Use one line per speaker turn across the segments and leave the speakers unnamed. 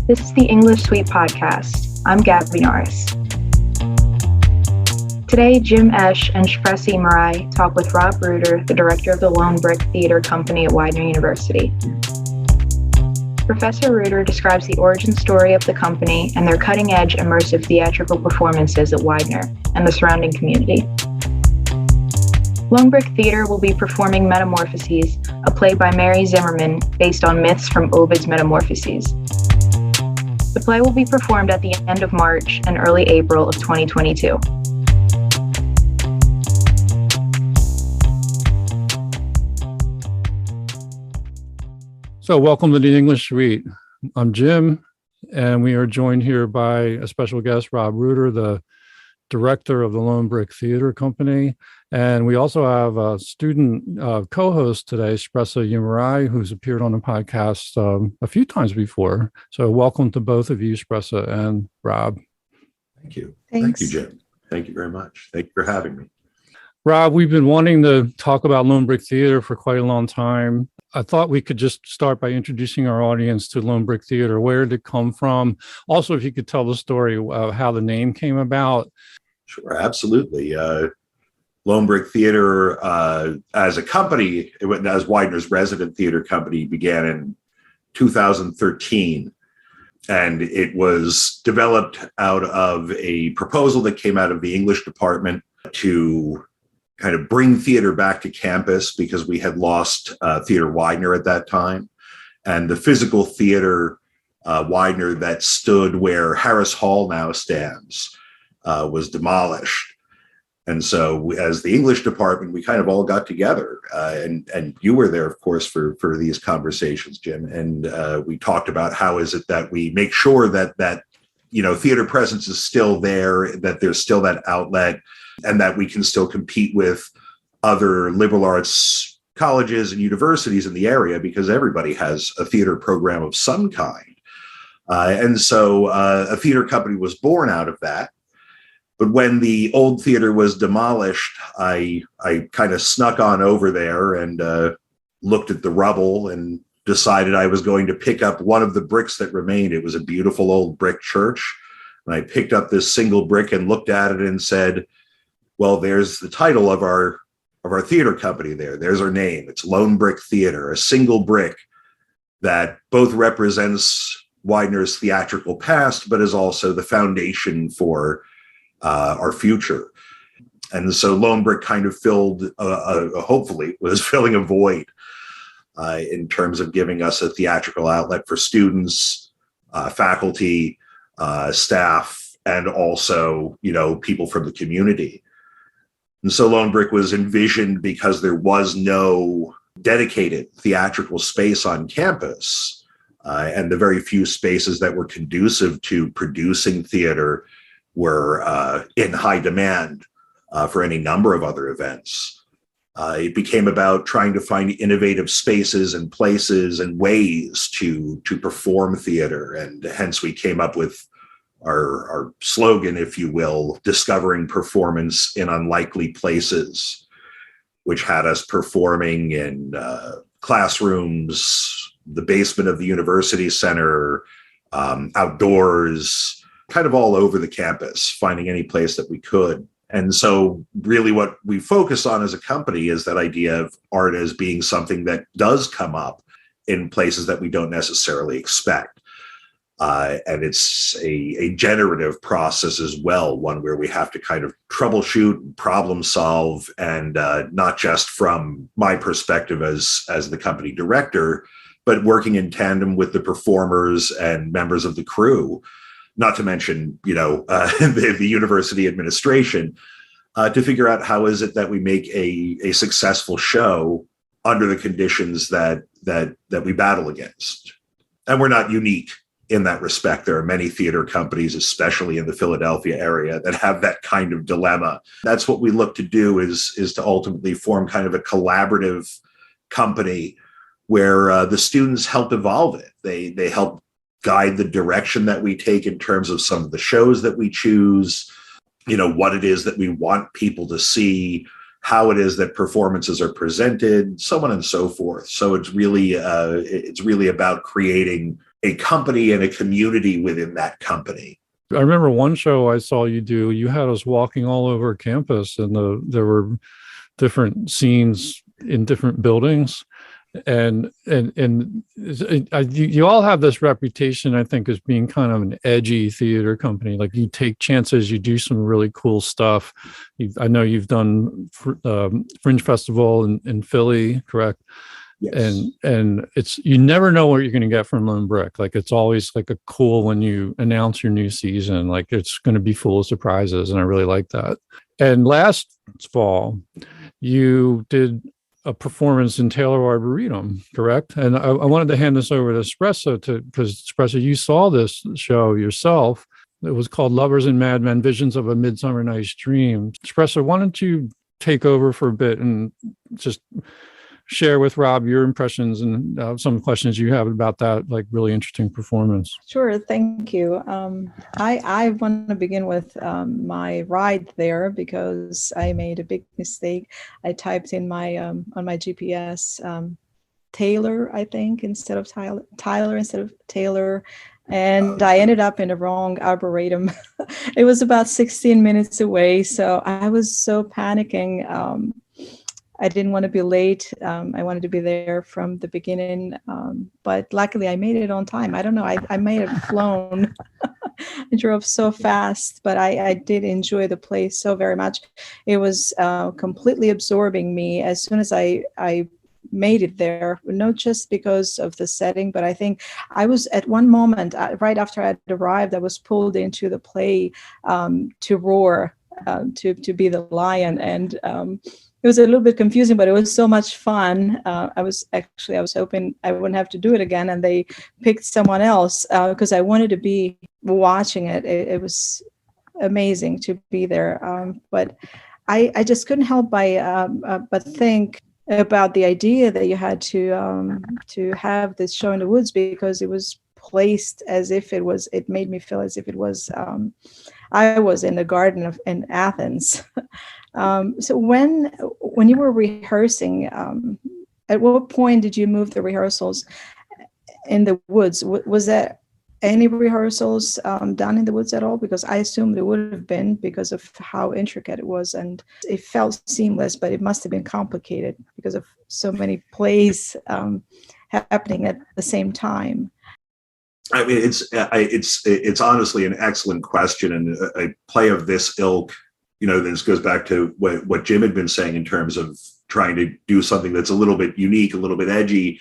This is the English Suite podcast. I'm Gabby Norris. Today, Jim Esch and Shpresa Ymeraj talk with Rob Reutter, the director of the Lone Brick Theater Company at Widener University. Professor Reutter describes the origin story of the company and their cutting-edge immersive theatrical performances at Widener and the surrounding community. Lone Brick Theater will be performing Metamorphoses, a play by Mary Zimmerman based on myths from Ovid's Metamorphoses. The play will be performed at the end of March and early April of 2022.
So welcome to the English Suite. I'm Jim, and we are joined here by a special guest, Rob Reutter, the director of the Lone Brick Theater Company. And we also have a student co-host today, Shpresa Ymeraj, who's appeared on the podcast a few times before. So welcome to both of you, Shpresa and Rob.
Thank you.
Thanks.
Thank you, Jim. Thank you very much. Thank you for having me.
Rob, we've been wanting to talk about Lone Brick Theater for quite a long time. I thought we could just start by introducing our audience to Lone Brick Theater. Where did it come from? Also, if you could tell the story of how the name came about.
Sure, absolutely. Lone Brick Theater, as a company, as Widener's resident theater company, began in 2013. And it was developed out of a proposal that came out of the English department to kind of bring theater back to campus because we had lost Theater Widener at that time. And the physical theater Widener that stood where Harris Hall now stands was demolished. And so as the English department, we kind of all got together and you were there, of course, for these conversations, Jim. And we talked about how is it that we make sure that theater presence is still there, that there's still that outlet, and that we can still compete with other liberal arts colleges and universities in the area because everybody has a theater program of some kind. And so a theater company was born out of that. But when the old theater was demolished, I kind of snuck on over there and looked at the rubble and decided I was going to pick up one of the bricks that remained. It was a beautiful old brick church. And I picked up this single brick and looked at it and said, well, there's the title of our theater company there. There's our name. It's Lone Brick Theater, a single brick that both represents Widener's theatrical past, but is also the foundation for our future. And so Lone Brick kind of hopefully was filling a void in terms of giving us a theatrical outlet for students, faculty, staff, and also, people from the community. And so Lone Brick was envisioned because there was no dedicated theatrical space on campus. And the very few spaces that were conducive to producing theater were in high demand for any number of other events. It became about trying to find innovative spaces and places and ways to perform theater. And hence we came up with our slogan, if you will, discovering performance in unlikely places, which had us performing in classrooms, the basement of the university center, outdoors, kind of all over the campus, finding any place that we could. And so really what we focus on as a company is that idea of art as being something that does come up in places that we don't necessarily expect. And it's a generative process as well, one where we have to kind of troubleshoot, problem solve, and not just from my perspective as the company director, but working in tandem with the performers and members of the crew, not to mention, the university administration, to figure out how is it that we make a successful show under the conditions that we battle against. And we're not unique in that respect. There are many theater companies, especially in the Philadelphia area, that have that kind of dilemma. That's what we look to do is to ultimately form kind of a collaborative company where the students help evolve it. They help guide the direction that we take in terms of some of the shows that we choose, what it is that we want people to see, how it is that performances are presented, so on and so forth. So it's really about creating a company and a community within that company.
I remember one show I saw you do, you had us walking all over campus, and there were different scenes in different buildings. And you all have this reputation, I think, as being kind of an edgy theater company. Like, you take chances, you do some really cool stuff. I know you've done Fringe Festival in Philly, correct?
Yes.
And it's, you never know what you're going to get from Lone Brick. Like, it's always like a cool when you announce your new season, like it's going to be full of surprises, and I really like that. And last fall, you did a performance in Taylor Arboretum, correct? And I wanted to hand this over to Shpresa, because Shpresa, you saw this show yourself. It was called Lovers and Madmen: Visions of a Midsummer Night's Dream. Shpresa, why don't you take over for a bit and just share with Rob your impressions and some questions you have about that, like, really interesting performance.
Sure, thank you. I want to begin with my ride there, because I made a big mistake. I typed in my on my GPS Taylor, I think, instead of Tyler instead of Taylor. And I ended up in the wrong arboretum. It was about 16 minutes away. So I was so panicking. I didn't want to be late. I wanted to be there from the beginning. But luckily I made it on time. I don't know. I may have flown. I drove so fast, but I did enjoy the place so very much. It was completely absorbing me as soon as I made it there, not just because of the setting, but I think I was at one moment, right after I had arrived, I was pulled into the play to roar, to be the lion. And it was a little bit confusing, but it was so much fun. I was hoping I wouldn't have to do it again, and they picked someone else because I wanted to be watching it. It was amazing to be there. But I just couldn't help but think about the idea that you had to have this show in the woods, because it was placed as if it made me feel as if it was I was in the garden in Athens. So when you were rehearsing, at what point did you move the rehearsals in the woods? Was there any rehearsals done in the woods at all? Because I assumed there would have been, because of how intricate it was, and it felt seamless, but it must have been complicated because of so many plays happening at the same time.
I mean, it's honestly an excellent question, and a play of this ilk. This goes back to what Jim had been saying in terms of trying to do something that's a little bit unique, a little bit edgy,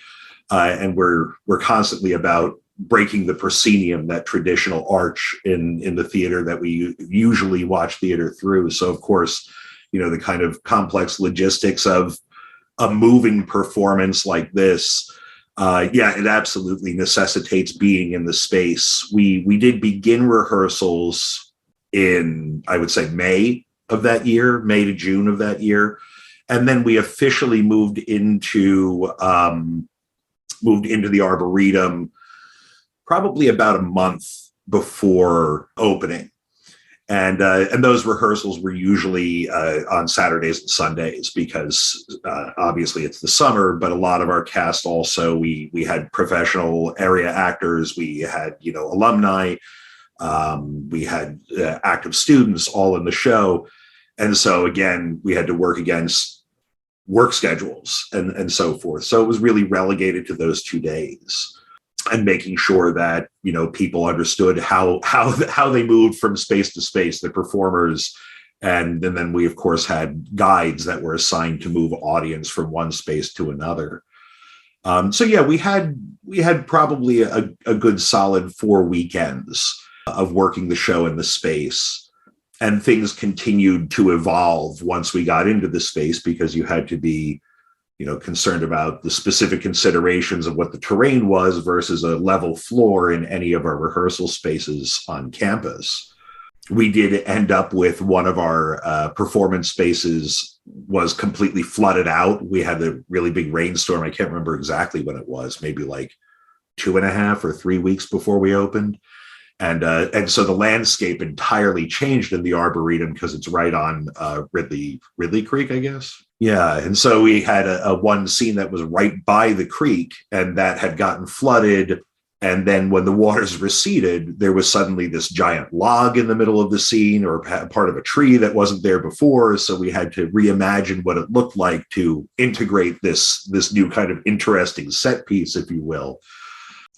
and we're constantly about breaking the proscenium, that traditional arch in the theater that we usually watch theater through. So, of course, the kind of complex logistics of a moving performance like this, it absolutely necessitates being in the space. We did begin rehearsals in, I would say, May of that year, May to June of that year. And then we officially moved into the Arboretum probably about a month before opening. And those rehearsals were usually on Saturdays and Sundays, because obviously it's the summer, but a lot of our cast also, we had professional area actors, we had, alumni, we had active students all in the show. And so again, we had to work against work schedules and so forth. So it was really relegated to those 2 days, and making sure that, people understood how they moved from space to space, the performers. And then we, of course, had guides that were assigned to move audience from one space to another. We had probably a good solid 4 weekends of working the show in the space. And things continued to evolve once we got into the space, because you had to be, concerned about the specific considerations of what the terrain was versus a level floor in any of our rehearsal spaces on campus. We did end up with one of our performance spaces was completely flooded out. We had a really big rainstorm. I can't remember exactly when it was, maybe like 2.5 or 3 weeks before we opened. And so the landscape entirely changed in the Arboretum, because it's right on Ridley Creek, I guess. Yeah, and so we had a one scene that was right by the creek, and that had gotten flooded, And then when the waters receded, there was suddenly this giant log in the middle of the scene, or part of a tree that wasn't there before. So we had to reimagine what it looked like to integrate this new kind of interesting set piece, if you will.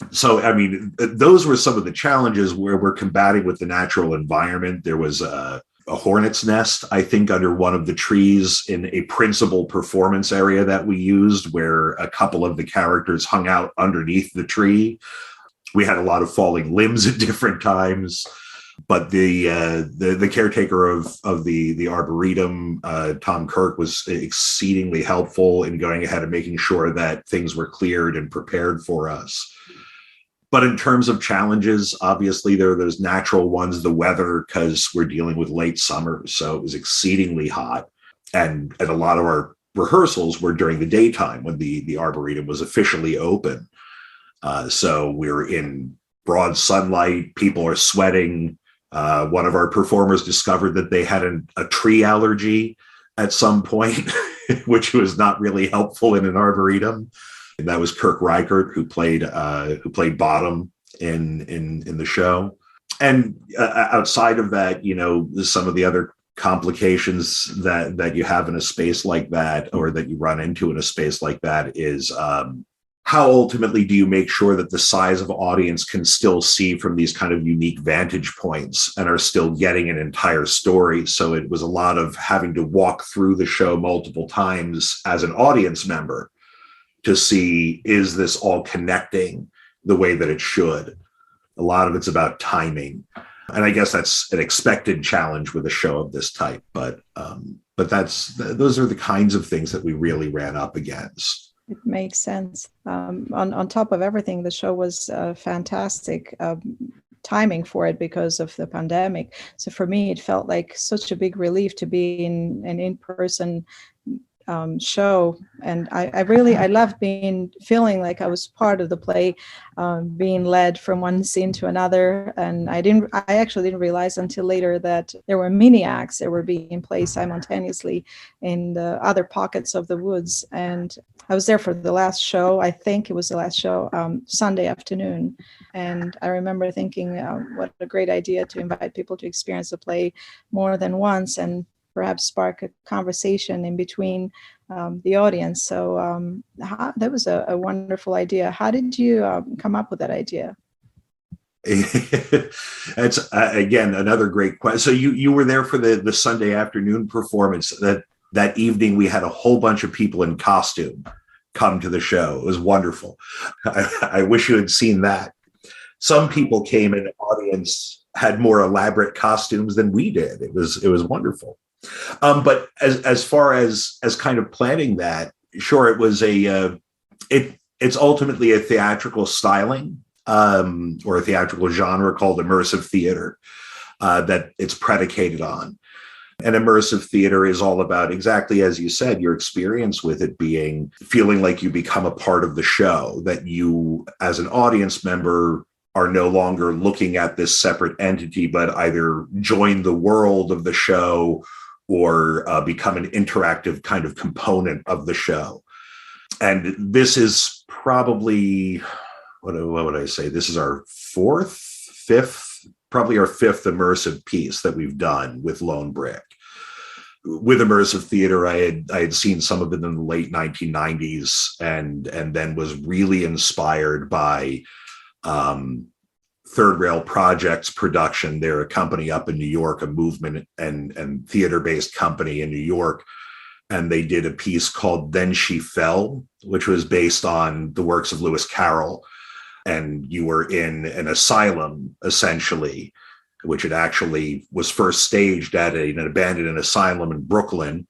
So, I mean, those were some of the challenges where we're combating with the natural environment. There was a hornet's nest, I think, under one of the trees in a principal performance area that we used, where a couple of the characters hung out underneath the tree. We had a lot of falling limbs at different times, but the caretaker of the Arboretum, Tom Kirk, was exceedingly helpful in going ahead and making sure that things were cleared and prepared for us. But in terms of challenges, obviously there are those natural ones, the weather, because we're dealing with late summer, so it was exceedingly hot, and a lot of our rehearsals were during the daytime when the Arboretum was officially open. So we're in broad sunlight, people are sweating. One of our performers discovered that they had a tree allergy at some point, which was not really helpful in an Arboretum. And that was Kirk Reichert, who played Bottom in the show. And outside of that, some of the other complications that you have in a space like that, or that you run into in a space like that, is how ultimately do you make sure that the size of audience can still see from these kind of unique vantage points and are still getting an entire story? So it was a lot of having to walk through the show multiple times as an audience member to see, is this all connecting the way that it should? A lot of it's about timing. And I guess that's an expected challenge with a show of this type. But those are the kinds of things that we really ran up against.
It makes sense. On top of everything, the show was fantastic timing for it because of the pandemic. So for me, it felt like such a big relief to be in an in-person show, and I loved feeling like I was part of the play, being led from one scene to another. And I actually didn't realize until later that there were mini acts that were being played simultaneously in the other pockets of the woods. And I was there for the last show. I think it was the last show, Sunday afternoon. And I remember thinking, what a great idea to invite people to experience the play more than once, and perhaps spark a conversation in between the audience. So that was a wonderful idea. How did you come up with that idea?
That's again another great question. So you were there for the Sunday afternoon performance. That evening we had a whole bunch of people in costume come to the show. It was wonderful. I wish you had seen that. Some people came in the audience, had more elaborate costumes than we did. It was wonderful. But as far as kind of planning that, sure, it was it's ultimately a theatrical styling or a theatrical genre called immersive theater that it's predicated on. And immersive theater is all about, exactly as you said, your experience with it being feeling like you become a part of the show, that you as an audience member are no longer looking at this separate entity, but either join the world of the show or become an interactive kind of component of the show. And this is probably, what would I say? This is our probably our fifth immersive piece that we've done with Lone Brick. With immersive theater, I had seen some of it in the late 1990s and then was really inspired by Third Rail Projects production. They're a company up in New York, a movement and theater-based company in New York. And they did a piece called Then She Fell, which was based on the works of Lewis Carroll. And you were in an asylum, essentially, which it actually was first staged at an abandoned asylum in Brooklyn.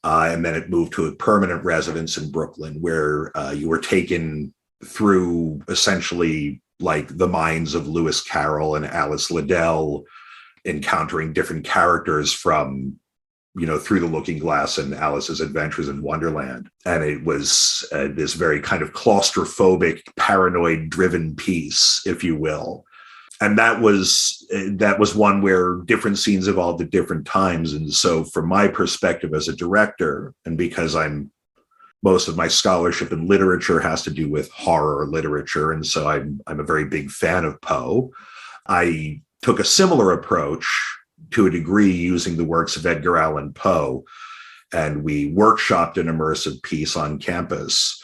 And then it moved to a permanent residence in Brooklyn, where you were taken through essentially like the minds of Lewis Carroll and Alice Liddell, encountering different characters from, through the Looking Glass and Alice's Adventures in Wonderland. And it was this very kind of claustrophobic, paranoid-driven piece, if you will. And that was one where different scenes evolved at different times. And so from my perspective as a director, and because I'm most of my scholarship in literature has to do with horror literature, and so I'm a very big fan of Poe. I took a similar approach to a degree using the works of Edgar Allan Poe, and we workshopped an immersive piece on campus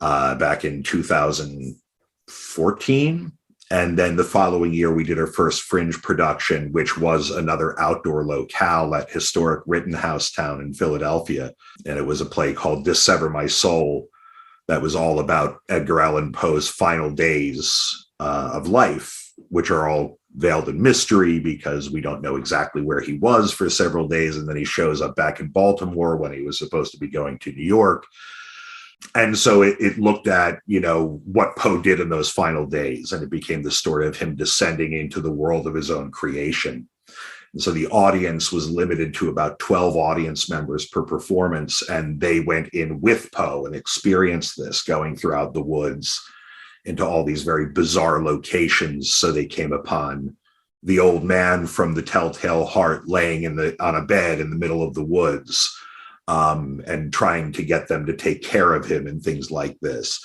back in 2014. And then the following year, we did our first fringe production, which was another outdoor locale at historic Rittenhouse Town in Philadelphia. And it was a play called Dissever My Soul that was all about Edgar Allan Poe's final days of life, which are all veiled in mystery because we don't know exactly where he was for several days. And then he shows up back in Baltimore when he was supposed to be going to New York. And so it looked at, what Poe did in those final days, and it became the story of him descending into the world of his own creation. And so the audience was limited to about 12 audience members per performance, and they went in with Poe and experienced this, going throughout the woods into all these very bizarre locations. So they came upon the old man from The Telltale Heart laying on a bed in the middle of the woods, and trying to get them to take care of him and things like this.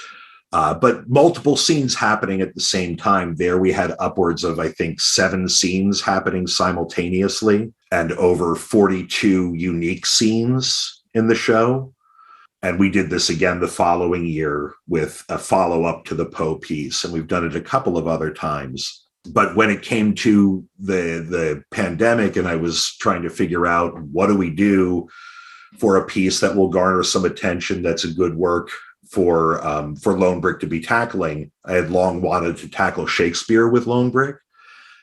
But multiple scenes happening at the same time. There we had upwards of, I think, 7 scenes happening simultaneously and over 42 unique scenes in the show. And we did this again the following year with a follow-up to the Poe piece. And we've done it a couple of other times. But when it came to the pandemic and I was trying to figure out what do we do for a piece that will garner some attention, that's a good work for Lone Brick to be tackling. I had long wanted to tackle Shakespeare with Lone Brick.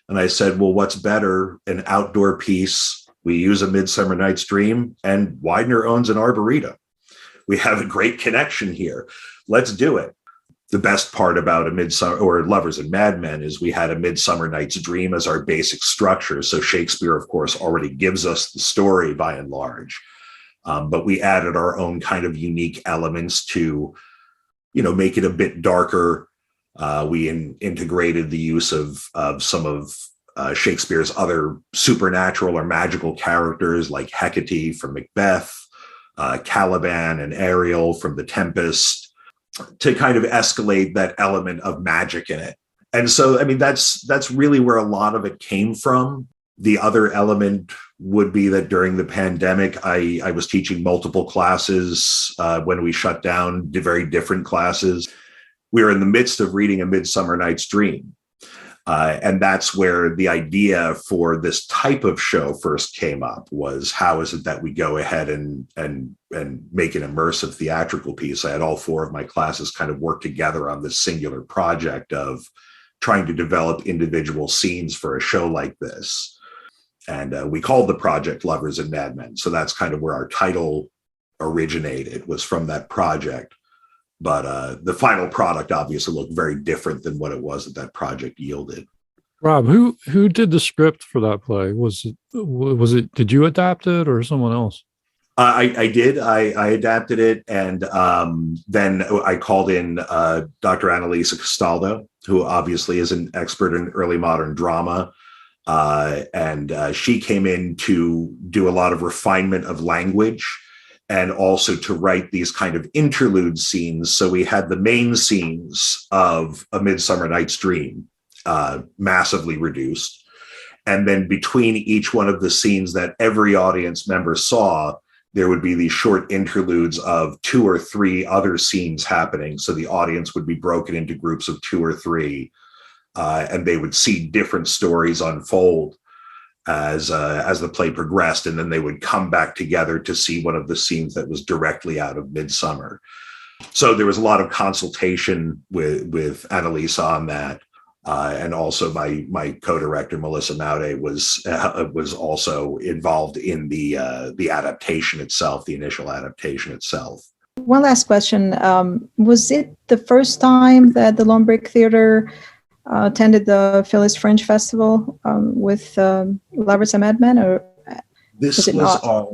And I said, well, what's better? An outdoor piece. We use A Midsummer Night's Dream, and Widener owns an arboretum. We have a great connection here. Let's do it. The best part about Lovers and Madmen is we had A Midsummer Night's Dream as our basic structure. So Shakespeare, of course, already gives us the story by and large. But we added our own kind of unique elements to, make it a bit darker. We integrated the use of some of Shakespeare's other supernatural or magical characters like Hecate from Macbeth, Caliban and Ariel from The Tempest, to kind of escalate that element of magic in it. And so, that's really where a lot of it came from. The other element would be that during the pandemic, I was teaching multiple classes when we shut down, very different classes. We were in the midst of reading A Midsummer Night's Dream. And that's where the idea for this type of show first came up, was how is it that we go ahead and make an immersive theatrical piece? I had all 4 of my classes kind of work together on this singular project of trying to develop individual scenes for a show like this. And we called the project Lovers and Madmen. So that's kind of where our title originated, was from that project. But the final product obviously looked very different than what it was that project yielded.
Rob, who did the script for that play? Was it, did you adapt it or someone else?
I did. I adapted it. And then I called in Dr. Annalisa Castaldo, who obviously is an expert in early modern drama. And she came in to do a lot of refinement of language and also to write these kind of interlude scenes. So we had the main scenes of A Midsummer Night's Dream massively reduced. And then between each one of the scenes that every audience member saw, there would be these short interludes of 2 or 3 other scenes happening. So the audience would be broken into groups of 2 or 3. And they would see different stories unfold as the play progressed, and then they would come back together to see one of the scenes that was directly out of Midsummer. So there was a lot of consultation with Annalisa on that, and also my co-director Melissa Maude was also involved in the adaptation itself, the initial adaptation itself.
One last question: was it the first time that the Lone Brick Theater attended the Phyllis Fringe Festival with Lovers and Madmen, or
this was our,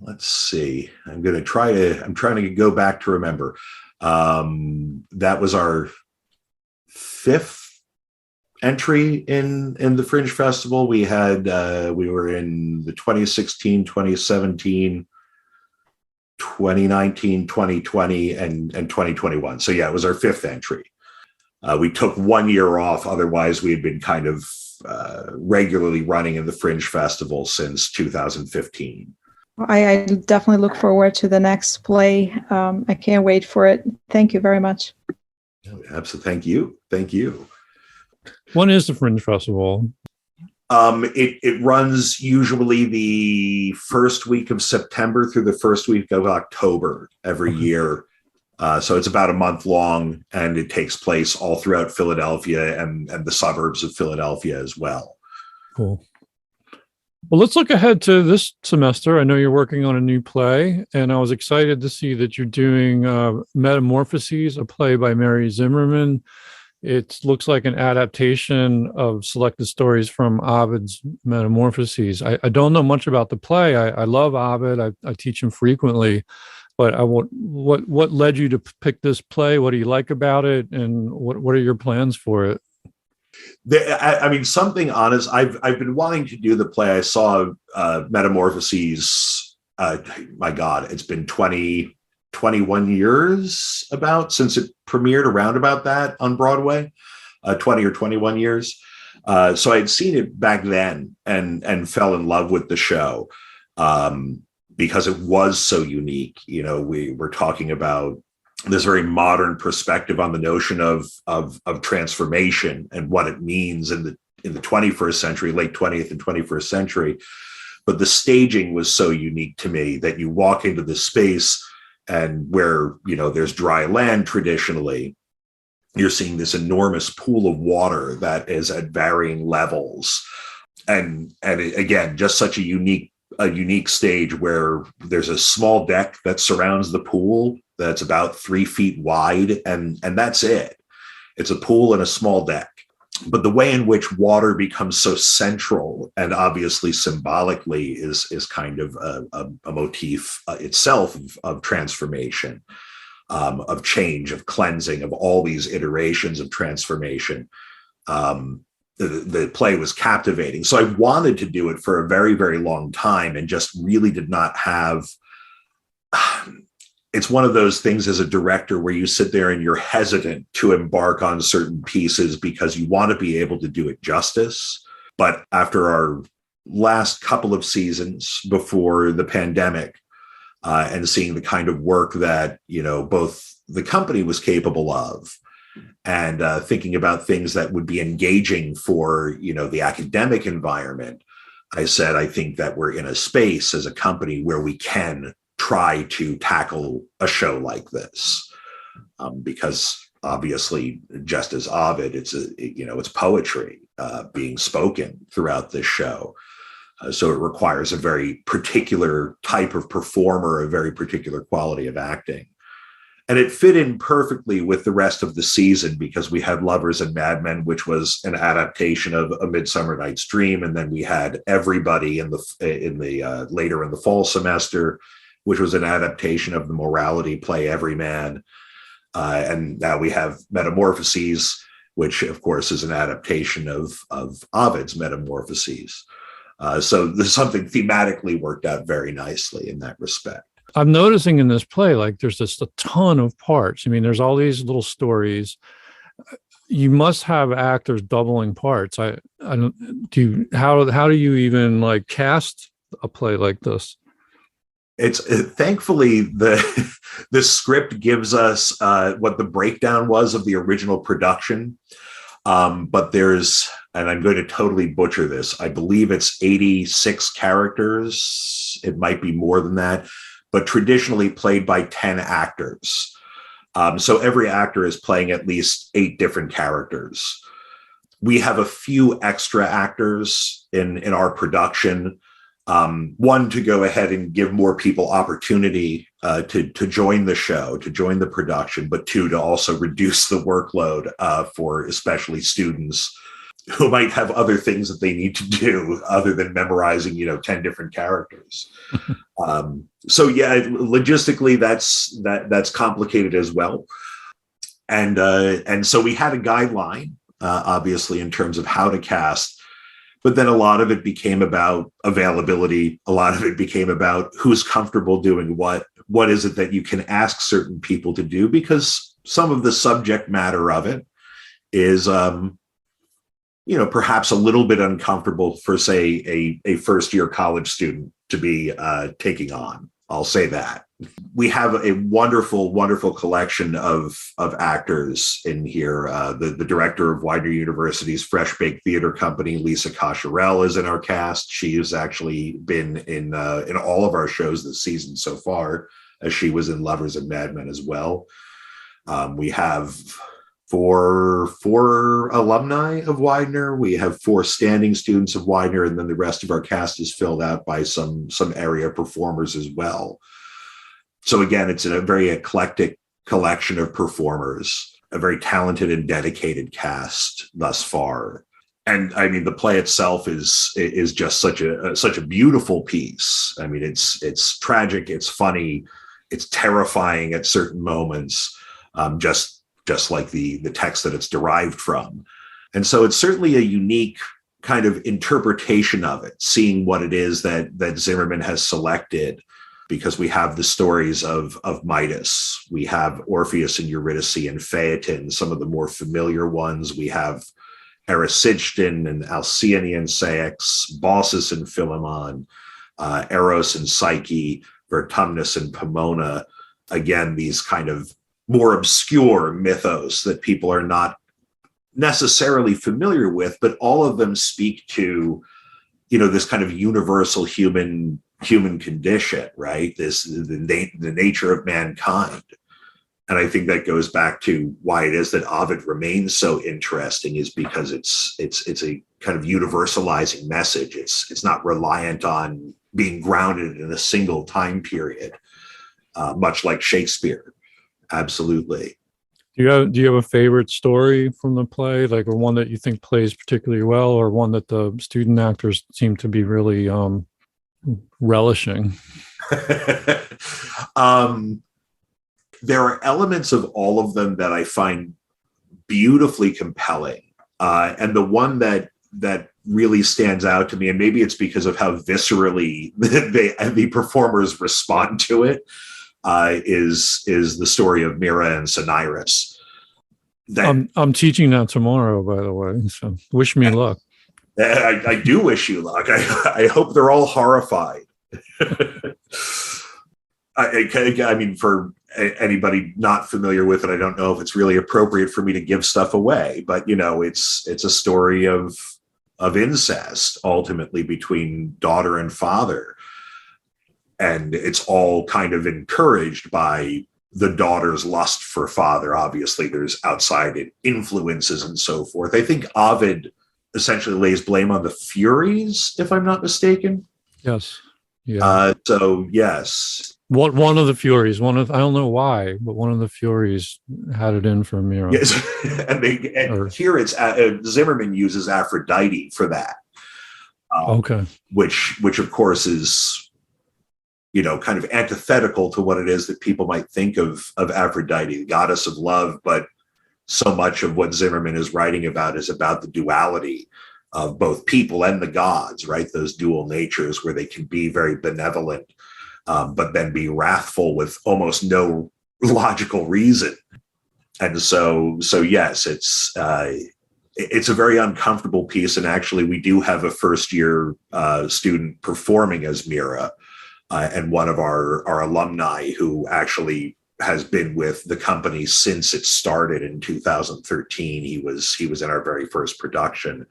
let's see, I'm trying to go back to remember. That was our 5th entry in the Fringe Festival. We were in the 2016, 2017, 2019, 2020, and 2021. So yeah, it was our fifth entry. We took 1 year off. Otherwise, we had been kind of regularly running in the Fringe Festival since 2015.
I definitely look forward to the next play. I can't wait for it. Thank you very much.
Absolutely. Thank you. Thank you.
When is the Fringe Festival?
It runs usually the first week of September through the first week of October every year. So it's about a month long, and it takes place all throughout Philadelphia and the suburbs of Philadelphia as well.
Cool. Well, let's look ahead to this semester. I know you're working on a new play, and I was excited to see that you're doing Metamorphoses, a play by Mary Zimmerman. It looks like an adaptation of selected stories from Ovid's Metamorphoses. I don't know much about the play. I love Ovid. I teach him frequently. But what led you to pick this play? What do you like about it, and what are your plans for it?
I mean, something honest. I've been wanting to do the play. I saw Metamorphoses. My God, it's been 21 years about since it premiered, around about that on Broadway. 20 or 21 years. So I had seen it back then and fell in love with the show. Because it was so unique. You know, we were talking about this very modern perspective on the notion of transformation and what it means in the 21st century, late 20th and 21st century. But the staging was so unique to me that you walk into the space, and where, you know, there's dry land traditionally, you're seeing this enormous pool of water that is at varying levels. And again, just such a unique stage where there's a small deck that surrounds the pool that's about 3 feet wide, and that's it. It's a pool and a small deck. But the way in which water becomes so central and obviously symbolically is kind of a motif itself of transformation, of change, of cleansing, of all these iterations of transformation. The play was captivating. So I wanted to do it for a very, very long time and just really did not have. It's one of those things as a director where you sit there and you're hesitant to embark on certain pieces because you want to be able to do it justice. But after our last couple of seasons before the pandemic, and seeing the kind of work that, you know, both the company was capable of, and thinking about things that would be engaging for, you know, the academic environment, I said, I think that we're in a space as a company where we can try to tackle a show like this, because obviously, just as Ovid, it's poetry being spoken throughout this show. So it requires a very particular type of performer, a very particular quality of acting. And it fit in perfectly with the rest of the season because we had Lovers and Madmen, which was an adaptation of A Midsummer Night's Dream, and then we had Everybody in the later in the fall semester, which was an adaptation of the morality play Everyman, and now we have Metamorphoses, which of course is an adaptation of Ovid's Metamorphoses. So there's something thematically worked out very nicely in that respect.
I'm noticing in this play, like there's just a ton of parts. I mean, there's all these little stories. You must have actors doubling parts. How do you even like cast a play like this?
It's thankfully the script gives us what the breakdown was of the original production. But there's, and I'm going to totally butcher this, I believe it's 86 characters. It might be more than that, but traditionally played by 10 actors. So every actor is playing at least 8 different characters. We have a few extra actors in our production. One, to go ahead and give more people opportunity to join the show, to join the production, but 2, to also reduce the workload for especially students who might have other things that they need to do other than memorizing, 10 different characters. So yeah, logistically, that's complicated as well. And so we had a guideline, obviously, in terms of how to cast. But then a lot of it became about availability. A lot of it became about who's comfortable doing what what is it that you can ask certain people to do, because some of the subject matter of it is, perhaps a little bit uncomfortable for, say, a first-year college student to be taking on. I'll say that. We have a wonderful, wonderful collection of actors in here. The director of Widener University's Fresh Baked Theater Company, Lisa Cosharel, is in our cast. She has actually been in all of our shows this season so far, as she was in Lovers and Madmen as well. We have four alumni of Widener. We have 4 standing students of Widener, and then the rest of our cast is filled out by some area performers as well. So again, it's a very eclectic collection of performers, a very talented and dedicated cast thus far. And I mean, the play itself is just such a beautiful piece. I mean, it's tragic, it's funny, it's terrifying at certain moments, just like the text that it's derived from. And so it's certainly a unique kind of interpretation of it, seeing what it is that Zimmerman has selected, because we have the stories of Midas, we have Orpheus and Eurydice and Phaeton, some of the more familiar ones. We have Erysichthon and Alcyone and Ceyx, Baucis and Philemon, Eros and Psyche, Vertumnus and Pomona. Again, these kind of more obscure mythos that people are not necessarily familiar with, but all of them speak to, this kind of universal human condition, right? The nature of mankind. And I think that goes back to why it is that Ovid remains so interesting, is because it's a kind of universalizing message. It's not reliant on being grounded in a single time period, much like Shakespeare. Absolutely.
Do you have a favorite story from the play, like, or one that you think plays particularly well, or one that the student actors seem to be really relishing?
There are elements of all of them that I find beautifully compelling, and the one that really stands out to me, and maybe it's because of how viscerally the performers respond to it, is the story of Mira and Cinyras.
I'm teaching that tomorrow, by the way, so wish me luck.
I do wish you luck. I hope they're all horrified. I mean, for anybody not familiar with it, I don't know if it's really appropriate for me to give stuff away, but it's a story of incest, ultimately, between daughter and father. And it's all kind of encouraged by the daughter's lust for father. Obviously, there's outside influences and so forth. I think Ovid essentially lays blame on the Furies, if I'm not mistaken.
Yes. Yeah.
So yes.
One of the Furies, I don't know why, but one of the Furies had it in for Mira.
Yes. Here it's Zimmerman uses Aphrodite for that.
Okay.
Which of course is, kind of antithetical to what it is that people might think of Aphrodite, the goddess of love. But so much of what Zimmerman is writing about is about the duality of both people and the gods, right? Those dual natures where they can be very benevolent, but then be wrathful with almost no logical reason. And so yes, it's a very uncomfortable piece. And actually, we do have a first-year student performing as Mira, and one of our alumni who actually has been with the company since it started in 2013. He was in our very first production.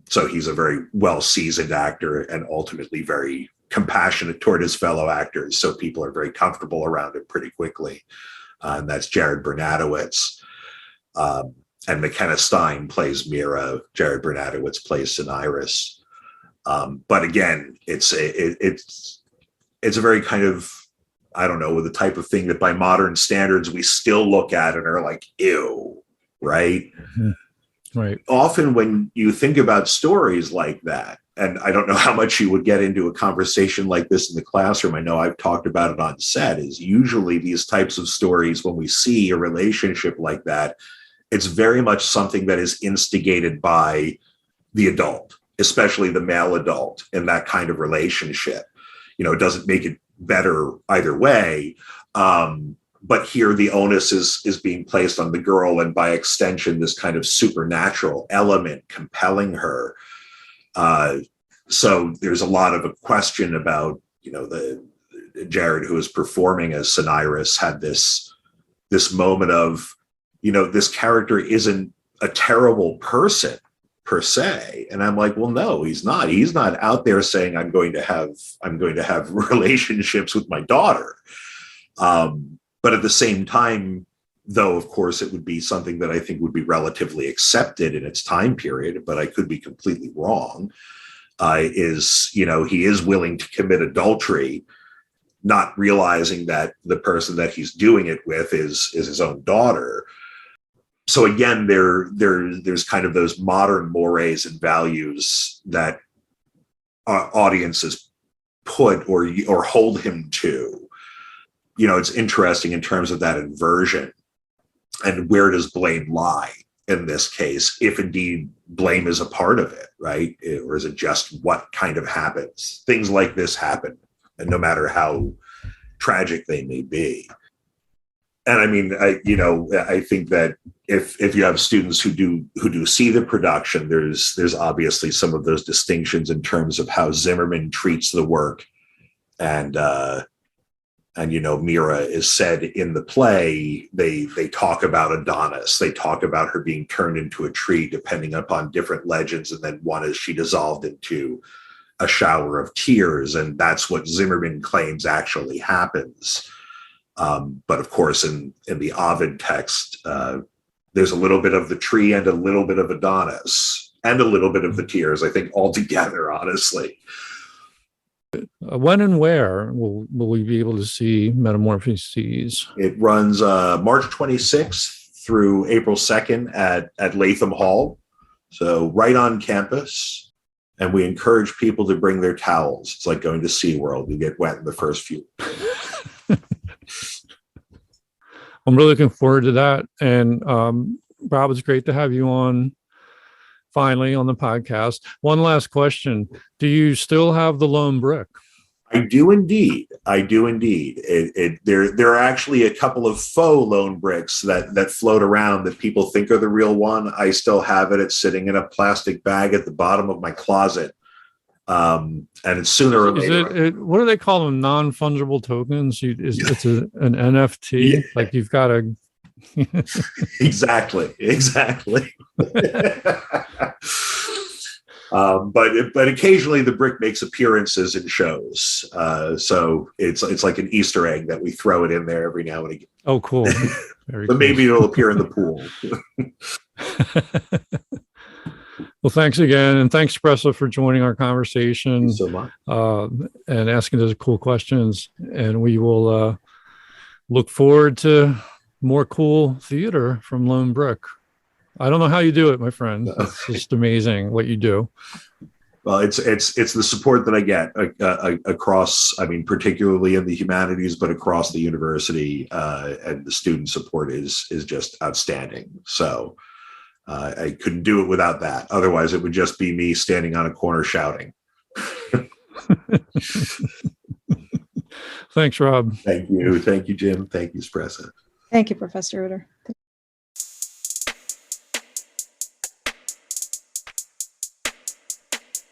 So he's a very well-seasoned actor and ultimately very compassionate toward his fellow actors. So people are very comfortable around him pretty quickly. And that's Jared Bernatowicz. And McKenna Stein plays Mira. Jared Bernatowicz plays Cinyras. But again, it's a very kind of, I don't know, the type of thing that by modern standards we still look at and are like, ew, right?
Mm-hmm. Right.
Often when you think about stories like that, and I don't know how much you would get into a conversation like this in the classroom, I know I've talked about it on set, is usually these types of stories, when we see a relationship like that, it's very much something that is instigated by the adult, especially the male adult in that kind of relationship. It doesn't make it better either way. But here the onus is being placed on the girl, and by extension, this kind of supernatural element compelling her. So there's a lot of a question about, the Jared, who is performing as Cinyras, had this moment of, this character isn't a terrible person per se. And I'm like, well, no, he's not. He's not out there saying I'm going to have relationships with my daughter. But at the same time, though, of course, it would be something that I think would be relatively accepted in its time period, but I could be completely wrong, he is willing to commit adultery, not realizing that the person that he's doing it with is his own daughter. So again, there's kind of those modern mores and values that audiences put or hold him to. It's interesting in terms of that inversion, and where does blame lie in this case, if indeed blame is a part of it, right? Or is it just what kind of happens? Things like this happen, and no matter how tragic they may be. And I mean, I think that if you have students who do see the production, there's obviously some of those distinctions in terms of how Zimmerman treats the work, and Mira is said in the play, they talk about Adonis, they talk about her being turned into a tree depending upon different legends, and then one is she dissolved into a shower of tears, and that's what Zimmerman claims actually happens. But of course, in the Ovid text, there's a little bit of the tree and a little bit of Adonis and a little bit of the tears, I think, all together, honestly.
When and where will we be able to see Metamorphoses?
It runs March 26th through April 2nd at Latham Hall, so right on campus. And we encourage people to bring their towels. It's like going to SeaWorld. You get wet in the first few.
I'm really looking forward to that. And Rob, it's great to have you on finally on the podcast. One last question. Do you still have the lone brick?
I do indeed. There are actually a couple of faux lone bricks that float around that people think are the real one. I still have it. It's sitting in a plastic bag at the bottom of my closet. And it's sooner or later.
What do they call them? Non-fungible tokens? It's an NFT. Yeah. Like you've got to.
Exactly. But occasionally the brick makes appearances in shows. So it's like an Easter egg that we throw it in there every now and again.
Oh, cool.
But cool. Maybe it'll appear in the pool.
Well, thanks again. And thanks, Shpresa, for joining our conversation.
Thank you so much.
And asking those cool questions. And we will look forward to more cool theater from Lone Brick. I don't know how you do it, my friend. It's just amazing what you do.
Well, it's the support that I get across, I mean, particularly in the humanities, but across the university, and the student support is just outstanding. So I couldn't do it without that. Otherwise, it would just be me standing on a corner shouting.
Thanks, Rob.
Thank you. Thank you, Jim. Thank you, Shpresa.
Thank you, Professor Reutter.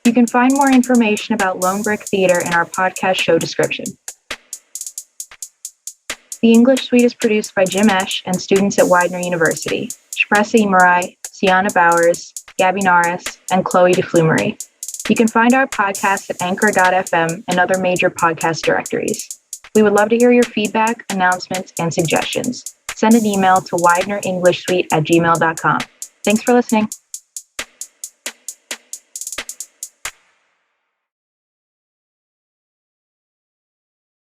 You can find more information about Lone Brick Theater in our podcast show description. The English Suite is produced by Jim Esch and students at Widener University, Shpresa Ymeraj, Sienna Bowers, Gabby Norris, and Chloe DeFlumery. You can find our podcast at anchor.fm and other major podcast directories. We would love to hear your feedback, announcements, and suggestions. Send an email to widenerenglishsuite@gmail.com. Thanks for listening.